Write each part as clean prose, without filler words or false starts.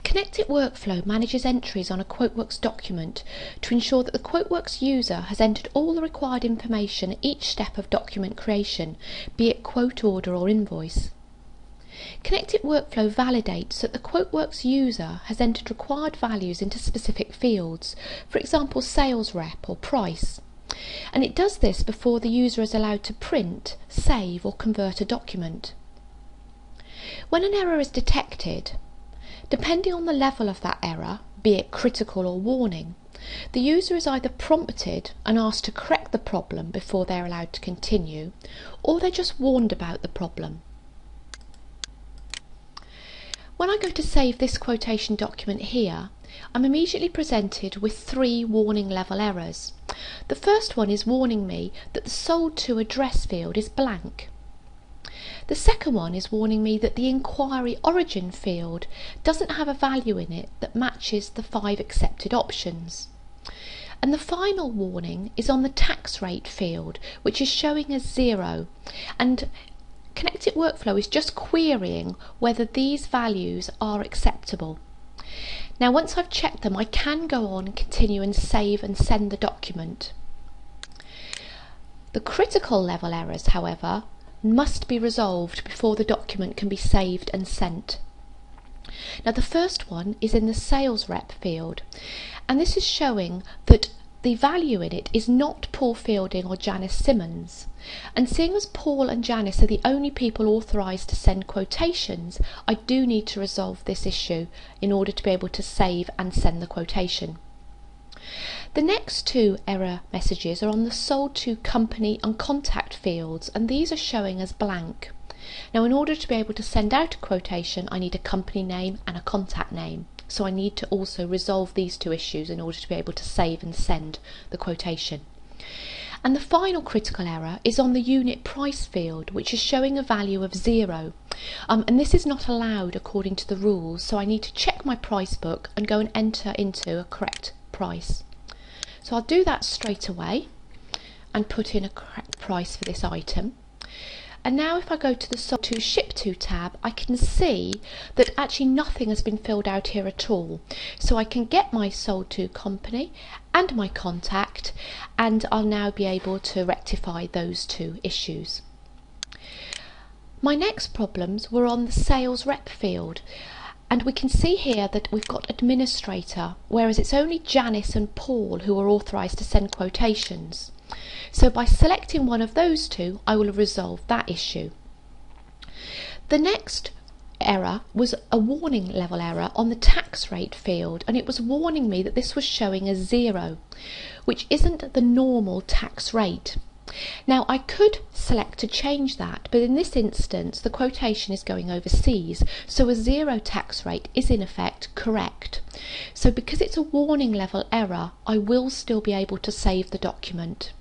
ConnectIt-Workflow manages entries on a QuoteWerks document to ensure that the QuoteWerks user has entered all the required information at each step of document creation, be it quote, order or invoice. ConnectIt-Workflow validates that the QuoteWerks user has entered required values into specific fields, for example sales rep or price, and it does this before the user is allowed to print, save or convert a document. When an error is detected, depending on the level of that error, be it critical or warning, the user is either prompted and asked to correct the problem before they're allowed to continue, or they're just warned about the problem. When I go to save this quotation document here, I'm immediately presented with 3 warning level errors. The first one is warning me that the sold to address field is blank. The second one is warning me that the inquiry origin field doesn't have a value in it that matches the 5 accepted options. And the final warning is on the tax rate field, which is showing as 0, and ConnectIt-Workflow is just querying whether these values are acceptable. Now once I've checked them, I can go on and continue and save and send the document. The critical level errors, however, must be resolved before the document can be saved and sent. Now the first one is in the sales rep field, and this is showing that the value in it is not Paul Fielding or Janice Simmons, and seeing as Paul and Janice are the only people authorised to send quotations, I do need to resolve this issue in order to be able to save and send the quotation. The next 2 error messages are on the sold to company and contact fields, and these are showing as blank. Now in order to be able to send out a quotation, I need a company name and a contact name, so I need to also resolve these 2 issues in order to be able to save and send the quotation. And the final critical error is on the unit price field, which is showing a value of 0, and this is not allowed according to the rules, so I need to check my price book and go and enter into a correct price. So I'll do that straight away and put in a correct price for this item. And now if I go to the Sold to Ship To tab, I can see that actually nothing has been filled out here at all. So I can get my sold to company and my contact, and I'll now be able to rectify those 2 issues. My next problems were on the sales rep field. And we can see here that we've got administrator, whereas it's only Janice and Paul who are authorised to send quotations. So by selecting one of those 2, I will resolve that issue. The next error was a warning level error on the tax rate field, and it was warning me that this was showing as 0, which isn't the normal tax rate. Now I could select to change that, but in this instance the quotation is going overseas, so a 0 tax rate is in effect correct. So because it's a warning level error, I will still be able to save the document.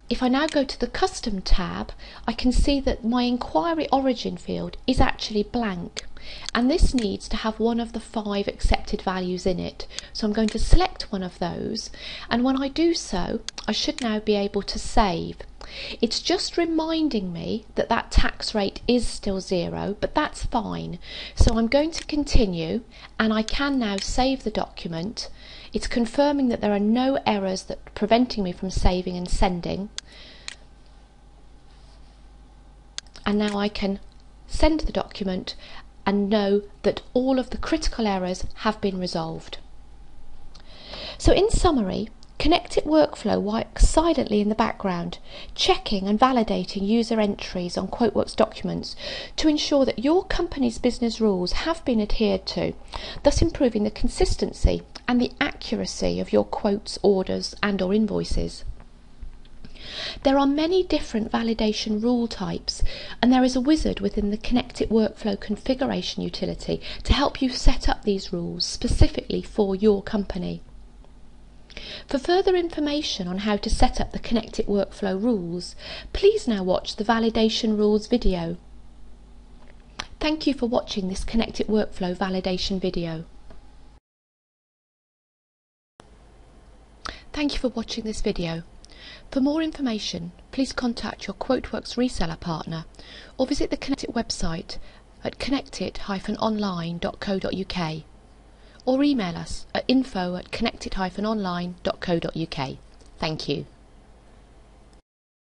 If I now go to the Custom tab, I can see that my inquiry origin field is actually blank, and this needs to have one of the 5 accepted values in it. So I'm going to select one of those, and when I do so, I should now be able to save. It's just reminding me that that tax rate is still 0, but that's fine. So I'm going to continue, and I can now save the document. It's confirming that there are no errors that are preventing me from saving and sending. And now I can send the document and know that all of the critical errors have been resolved. So in summary, ConnectIt-Workflow works silently in the background, checking and validating user entries on QuoteWerks documents to ensure that your company's business rules have been adhered to, thus improving the consistency and the accuracy of your quotes, orders and/or invoices. There are many different validation rule types, and there is a wizard within the ConnectIt-Workflow configuration utility to help you set up these rules specifically for your company. For further information on how to set up the ConnectIt-Workflow rules, please now watch the validation rules video. Thank you for watching this ConnectIt-Workflow validation video. Thank you for watching this video. For more information, please contact your QuoteWerks reseller partner or visit the ConnectIt website at connectit-online.co.uk or email us at info@connectit-online.co.uk. Thank you.